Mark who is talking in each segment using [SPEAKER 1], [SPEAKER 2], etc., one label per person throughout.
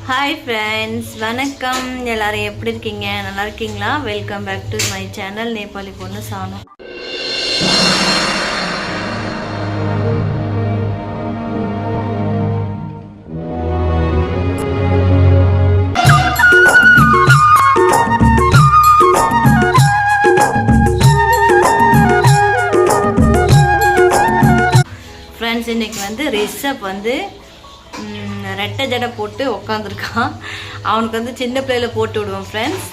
[SPEAKER 1] Hi friends, வணக்கம். எல்லாரும் எப்படி இருக்கீங்க? நல்லா இருக்கீங்களா? Welcome back to my channel Nepali பொண்ணு சானு. ஃப்ரெண்ட்ஸ், இன்னைக்கு வந்து ரிஷப் வந்து ரெட்டை ஜடை போட்டு உக்காந்துருக்கான். அவனுக்கு வந்து சின்ன பிள்ளையில் போட்டு விடுவோம் ஃப்ரெண்ட்ஸ்.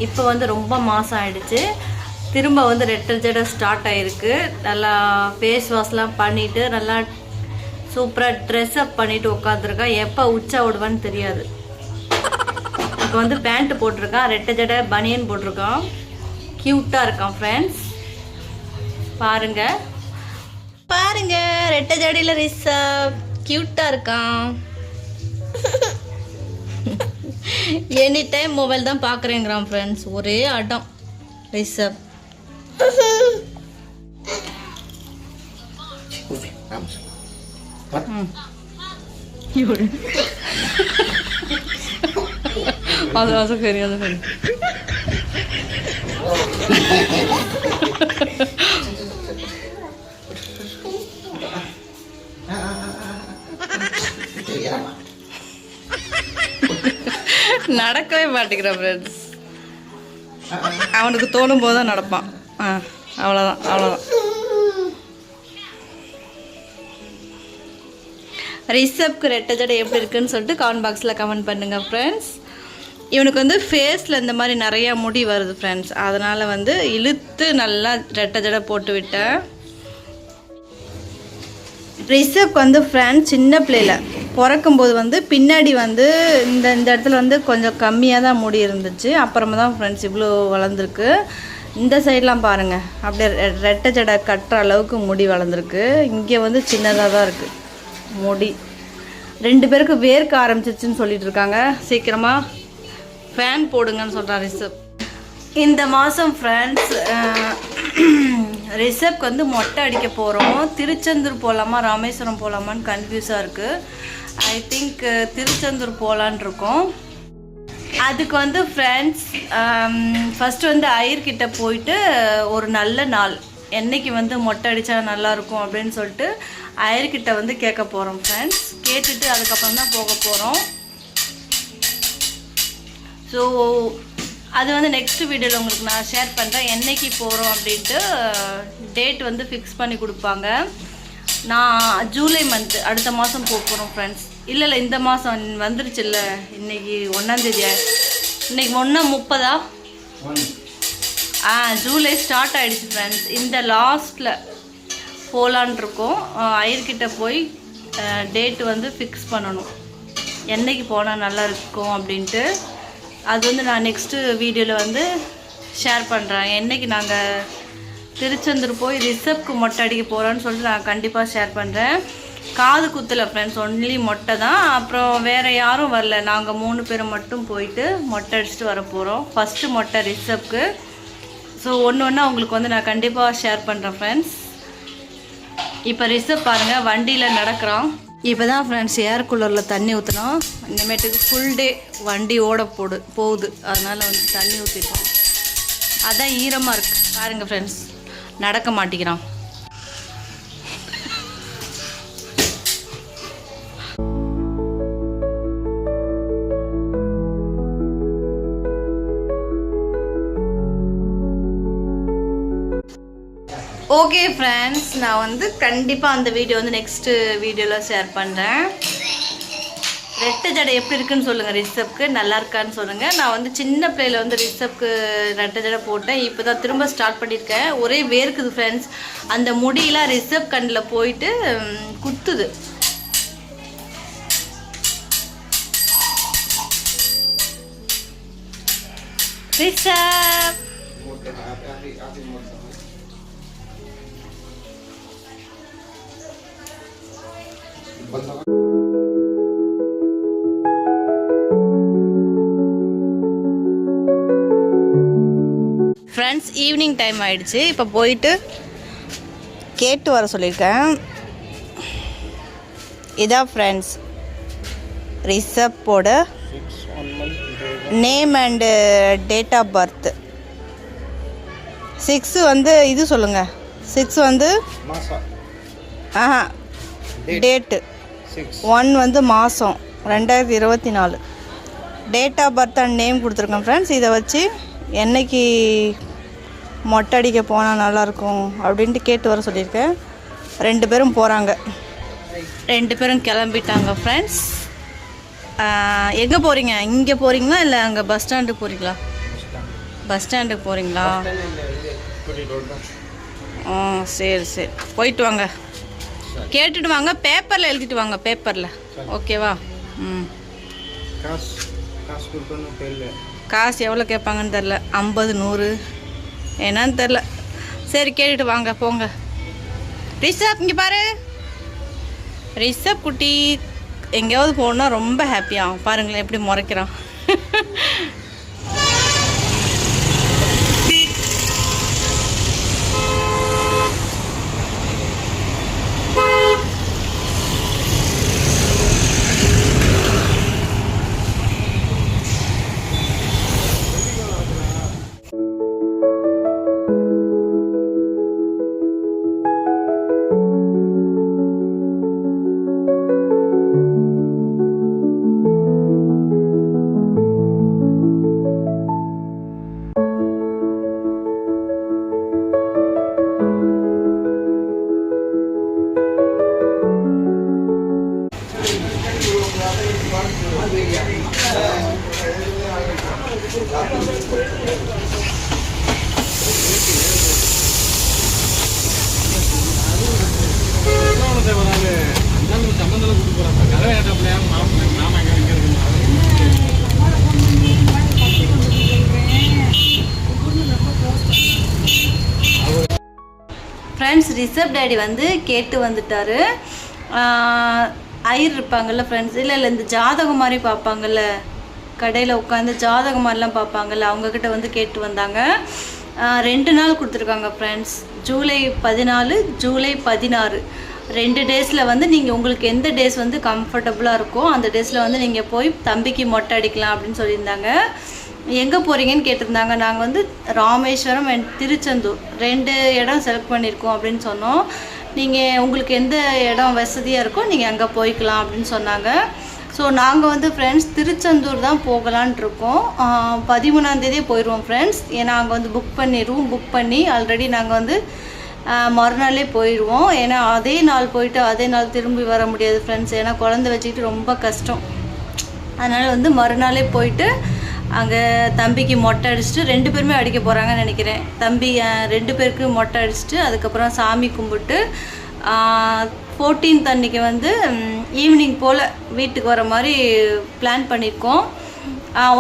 [SPEAKER 1] இப்போ வந்து ரொம்ப மாதம் ஆகிடுச்சு. திரும்ப வந்து ரெட்டை ஜடை ஸ்டார்ட் ஆகிருக்கு. நல்லா ஃபேஸ் வாஷ்லாம் பண்ணிவிட்டு நல்லா சூப்பராக ட்ரெஸ்அப் பண்ணிவிட்டு உட்காந்துருக்கான். எப்போ உச்சா விடுவான்னு தெரியாது. இப்போ வந்து பேண்ட்டு போட்டிருக்கான், ரெட்டை ஜடை பனியன் போட்டிருக்கான். க்யூட்டாக இருக்கான் ஃப்ரெண்ட்ஸ். பாருங்கள் ரெட்டை ஜடையில் ரிஷப் க்யூட்டாக இருக்கான். எனி டைம் மொபைல் தான் பார்க்குறேங்கிறான் ஃப்ரெண்ட்ஸ். ஒரே அடம் ரிஷப். அது சரி அது சரி. நடக்கவே மாட்டேங்கிறான் ஃப்ரெண்ட்ஸ். அவனுக்கு தோணும் போது தான் நடப்பான். அவ்வளோதான். ரிஷப்க்கு ரெட்டை ஜடை எப்படி இருக்குன்னு சொல்லிட்டு கமெண்ட் பாக்ஸில் கமெண்ட் பண்ணுங்கள் ஃப்ரெண்ட்ஸ். இவனுக்கு வந்து ஃபேஸில் இந்த மாதிரி நிறையா முடி வருது ஃப்ரெண்ட்ஸ். அதனால் வந்து இழுத்து நல்லா ரெட்டை ஜடை போட்டு விட்டேன். ரிஷப்க்கு வந்து ஃப்ரெண்ட்ஸ் சின்ன பிள்ளையில் பிறக்கும்போது வந்து பின்னாடி வந்து இந்த இடத்துல வந்து கொஞ்சம் கம்மியாக தான் முடி இருந்துச்சு. அப்புறமா தான் ஃப்ரெண்ட்ஸ் இவ்வளோ வளர்ந்துருக்கு. இந்த சைட்லாம் பாருங்கள், அப்படியே ரெட்டை ஜடை கட்டுற அளவுக்கு முடி வளர்ந்துருக்கு. இங்கே வந்து சின்னதாக தான் இருக்குது முடி. 2 பேருக்கு வேர்க்க ஆரம்பிச்சிச்சுன்னு சொல்லிட்டு இருக்காங்க. சீக்கிரமாக ஃபேன் போடுங்கன்னு சொல்கிறான் ரிஷப். இந்த மாதம் ஃப்ரெண்ட்ஸ் ரிஷப்க்கு வந்து மொட்டை அடிக்க போகிறோம். திருச்செந்தூர் போகலாமா ராமேஸ்வரம் போகலாமான்னு கன்ஃபியூஸாக இருக்குது. ஐ திங்க் திருச்செந்தூர் போகலான் இருக்கோம். அதுக்கு வந்து ஃப்ரெண்ட்ஸ் ஃபஸ்ட்டு வந்து ஐயர்கிட்ட போயிட்டு ஒரு நல்ல நாள் என்னைக்கு வந்து மொட்டை அடித்தா நல்லாயிருக்கும் அப்படின்னு சொல்லிட்டு ஐயர்கிட்ட வந்து கேட்க போகிறோம் ஃப்ரெண்ட்ஸ். கேட்டுட்டு அதுக்கப்புறம் தான் போக போகிறோம். ஸோ அது வந்து நெக்ஸ்ட் வீடியோவில் உங்களுக்கு நான் ஷேர் பண்ணுறேன். என்னைக்கு போகிறோம் அப்படின்ட்டு டேட் வந்து ஃபிக்ஸ் பண்ணி கொடுப்பாங்க. நான் ஜூலை மந்த்து அடுத்த மாதம் போகிறோம் ஃப்ரெண்ட்ஸ். இல்லை இந்த மாதம் வந்துருச்சு. இல்லை இன்றைக்கி 1ஆம் தேதியா? இன்றைக்கி 1/30 ஜூலை ஸ்டார்ட் ஆகிடுச்சு ஃப்ரெண்ட்ஸ். இந்த லாஸ்ட்டில் போகலான் இருக்கோம். ஐயர்கிட்ட போய் டேட்டு வந்து ஃபிக்ஸ் பண்ணணும், என்னைக்கு போனால் நல்லா இருக்கும் அப்படின்ட்டு. அது வந்து நான் நெக்ஸ்ட்டு வீடியோவில் வந்து ஷேர் பண்ணுறேன். என்றைக்கு நாங்கள் திருச்செந்தூர் போய் ரிஷப்க்கு மொட்டை அடிக்க போகிறோன்னு சொல்லிட்டு நான் கண்டிப்பாக ஷேர் பண்ணுறேன். காது குத்தலை ஃப்ரெண்ட்ஸ், ஒன்லி மொட்டை தான். அப்புறம் வேறு யாரும் வரல. நாங்கள் 3 பேர் மட்டும் போயிட்டு மொட்டை அடிச்சுட்டு வர போகிறோம். ஃபஸ்ட்டு மொட்டை ரிஷப்க்கு. ஸோ ஒன்று அவங்களுக்கு வந்து நான் கண்டிப்பாக ஷேர் பண்ணுறேன் ஃப்ரெண்ட்ஸ். இப்போ ரிஷப் பாருங்கள் வண்டியில் நடக்கிறான். இப்போ தான் ஃப்ரெண்ட்ஸ் ஏர் கூலரில் தண்ணி ஊற்றினோம். இனிமேட்டுக்கு ஃபுல் டே வண்டி ஓட போகுது. அதனால் வந்து தண்ணி ஊற்றிட்டோம். அதான் ஈரமாக இருக்குது பாருங்கள் ஃப்ரெண்ட்ஸ். நடக்க மாட்டேங்கிறான். ஓகே ஃப்ரெண்ட்ஸ், நான் வந்து கண்டிப்பாக அந்த வீடியோ வந்து நெக்ஸ்ட்டு வீடியோவில் ஷேர் பண்ணுறேன். ரெட்டை ஜடை எப்படி இருக்குன்னு சொல்லுங்கள். ரிஷப்க்கு நல்லா இருக்கான்னு சொல்லுங்கள். நான் வந்து சின்ன பிள்ளையில் வந்து ரிஷப்க்கு ரெட்டை ஜடை போட்டேன். இப்போ தான் திரும்ப ஸ்டார்ட் பண்ணியிருக்கேன். ஒரே வேர்க்குது ஃப்ரெண்ட்ஸ். அந்த முடியெலாம் ரிஷப் கண்ணில் போயிட்டு குத்துது. ரிஷப் ஃப்ரெண்ட்ஸ் ஈவினிங் டைம் ஆயிடுச்சு. இப்போ போயிட்டு கேட்டு வர சொல்லியிருக்கேன். இதான் ஃப்ரெண்ட்ஸ் ரிஷப்போட name and date of birth. 6 வந்து இது சொல்லுங்கள். 6 வந்து டேட்டு. 1 வந்து மாதம் 2024. Date of birth and name கொடுத்துருக்கேன் ஃப்ரெண்ட்ஸ். இதை வச்சு என்னைக்கு மொட்டை அடிக்க போனால் நல்லாயிருக்கும் அப்படின்ட்டு கேட்டு வர சொல்லியிருக்கேன். 2 பேரும் போகிறாங்க. 2 பேரும் கிளம்பிட்டாங்க ஃப்ரெண்ட்ஸ். எங்கே போகிறீங்க? இங்கே போகிறீங்களா இல்லை அங்கே பஸ் ஸ்டாண்டுக்கு போகிறீங்களா? பஸ் ஸ்டாண்டுக்கு போகிறீங்களா? சரி சரி, போயிட்டு வாங்க. கேட்டுட்டு வாங்க, பேப்பரில் எழுதிட்டு வாங்க. பேப்பரில் ஓகேவா? காசு எவ்வளோ கேட்பாங்கன்னு தெரில. 50 100 என்னன்னு தெரில. சரி கேட்டுட்டு வாங்க, போங்க. ரிஷப் இங்கே பாரு. ரிஷப் குட்டி எங்கேயாவது போனால் ரொம்ப ஹாப்பியாகும். பாருங்களேன் எப்படி முறைக்கிறான். ஃப்ரெண்ட்ஸ், ரிஷப் டேடி வந்து கேட்டு வந்துட்டார். ஐயர் இருப்பாங்கள்ல ஃப்ரெண்ட்ஸ், இல்லை இந்த ஜாதகம் மாதிரி பார்ப்பாங்கள்ல, கடையில் உட்காந்து ஜாதகம் மாதிரிலாம் பார்ப்பாங்கள்ல, அவங்கக்கிட்ட வந்து கேட்டு வந்தாங்க. 2 நாள் கொடுத்துருக்காங்க ஃப்ரெண்ட்ஸ். ஜூலை 14 ஜூலை 16 2 டேஸில் வந்து நீங்கள் உங்களுக்கு எந்த டேஸ் வந்து கம்ஃபர்டபுளாக இருக்கோ அந்த டேஸில் வந்து நீங்கள் போய் தம்பிக்கு மொட்டை அடிக்கலாம் அப்படின்னு சொல்லியிருந்தாங்க. எங்கே போகிறீங்கன்னு கேட்டிருந்தாங்க. நாங்கள் வந்து ராமேஸ்வரம் அண்ட் திருச்செந்தூர் 2 இடம் செலக்ட் பண்ணியிருக்கோம் அப்படின்னு சொன்னோம். நீங்கள் உங்களுக்கு எந்த இடம் வசதியாக இருக்கோ நீங்கள் அங்கே போய்க்கலாம் அப்படின்னு சொன்னாங்க. ஸோ நாங்கள் வந்து ஃப்ரெண்ட்ஸ் திருச்செந்தூர் தான் போகலான் இருக்கோம். 13ஆந்தேதியே போயிடுவோம் ஃப்ரெண்ட்ஸ். ஏன்னா அங்கே வந்து ரூம் புக் பண்ணி ஆல்ரெடி நாங்கள் வந்து மறுநாளே போயிடுவோம். ஏன்னா அதே நாள் போயிட்டு அதே நாள் திரும்பி வர முடியாது ஃப்ரெண்ட்ஸ். ஏன்னா குழந்தை வச்சுக்கிட்டு ரொம்ப கஷ்டம். அதனால் வந்து மறுநாளே போயிட்டு அங்கே தம்பிக்கு மொட்டை அடிச்சுட்டு 2 பேருமே அடிக்க போகிறாங்கன்னு நினைக்கிறேன். தம்பி 2 பேருக்கு மொட்டை அடிச்சுட்டு அதுக்கப்புறம் சாமி கும்பிட்டு 14th அன்றைக்கி வந்து ஈவினிங் போல் வீட்டுக்கு வர மாதிரி பிளான் பண்ணியிருக்கோம்.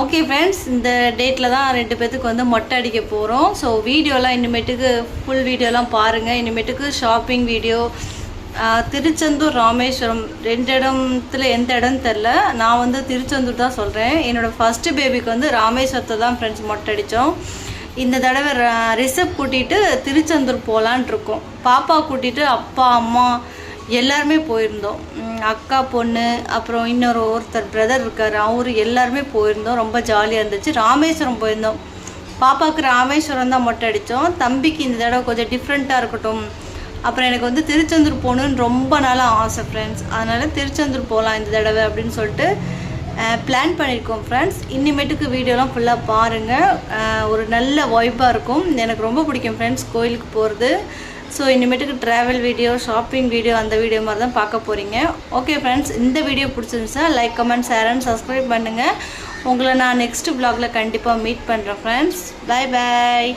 [SPEAKER 1] ஓகே ஃப்ரெண்ட்ஸ், இந்த டேட்டில் தான் 2 பேர்த்துக்கு வந்து மொட்டை அடிக்க போகிறோம். ஸோ வீடியோலாம் இனிமேட்டுக்கு ஃபுல் வீடியோலாம் பாருங்கள். இனிமேட்டுக்கு ஷாப்பிங் வீடியோ, திருச்செந்தூர் ராமேஸ்வரம் 2 இடத்துல எந்த இடம்னு தெரில. நான் வந்து திருச்செந்தூர் தான் சொல்கிறேன். என்னோடய ஃபஸ்ட்டு பேபிக்கு வந்து ராமேஸ்வரத்தை தான் ஃப்ரெண்ட்ஸ் மொட்டை அடித்தோம். இந்த தடவை ரிஷப் கூட்டிகிட்டு திருச்செந்தூர் போகலான் இருக்கோம். பாப்பா கூட்டிகிட்டு அப்பா அம்மா எல்லாருமே போயிருந்தோம். அக்கா பொண்ணு அப்புறம் ஒருத்தர் பிரதர் இருக்கார், அவரு எல்லாருமே போயிருந்தோம். ரொம்ப ஜாலியாக இருந்துச்சு. ராமேஸ்வரம் போயிருந்தோம். பாப்பாவுக்கு ராமேஸ்வரம் தான் மொட்டை அடித்தோம். தம்பிக்கு இந்த தடவை கொஞ்சம் டிஃப்ரெண்ட்டாக இருக்கட்டும். அப்புறம் எனக்கு வந்து திருச்செந்தூர் போகணுன்னு ரொம்ப நாளாக ஆசை ஃப்ரெண்ட்ஸ். அதனால் திருச்செந்தூர் போகலாம் இந்த தடவை அப்படின்னு சொல்லிட்டு பிளான் பண்ணியிருக்கோம் ஃப்ரெண்ட்ஸ். இனிமேட்டுக்கு வீடியோலாம் ஃபுல்லாக பாருங்கள். ஒரு நல்ல வைப்பாக இருக்கும். எனக்கு ரொம்ப பிடிக்கும் ஃப்ரெண்ட்ஸ் கோயிலுக்கு போகிறது. ஸோ இனிமேட்டுக்கு ட்ராவல் வீடியோ, ஷாப்பிங் வீடியோ, அந்த வீடியோ மாதிரி தான் பார்க்க போகிறீங்க. ஓகே ஃப்ரெண்ட்ஸ், இந்த வீடியோ பிடிச்சிருந்துச்சா like, comment, share and subscribe பண்ணுங்கள். உங்களை நான் நெக்ஸ்ட் vlogல கண்டிப்பாக மீட் பண்ணுறேன் ஃப்ரெண்ட்ஸ். பாய் பாய்.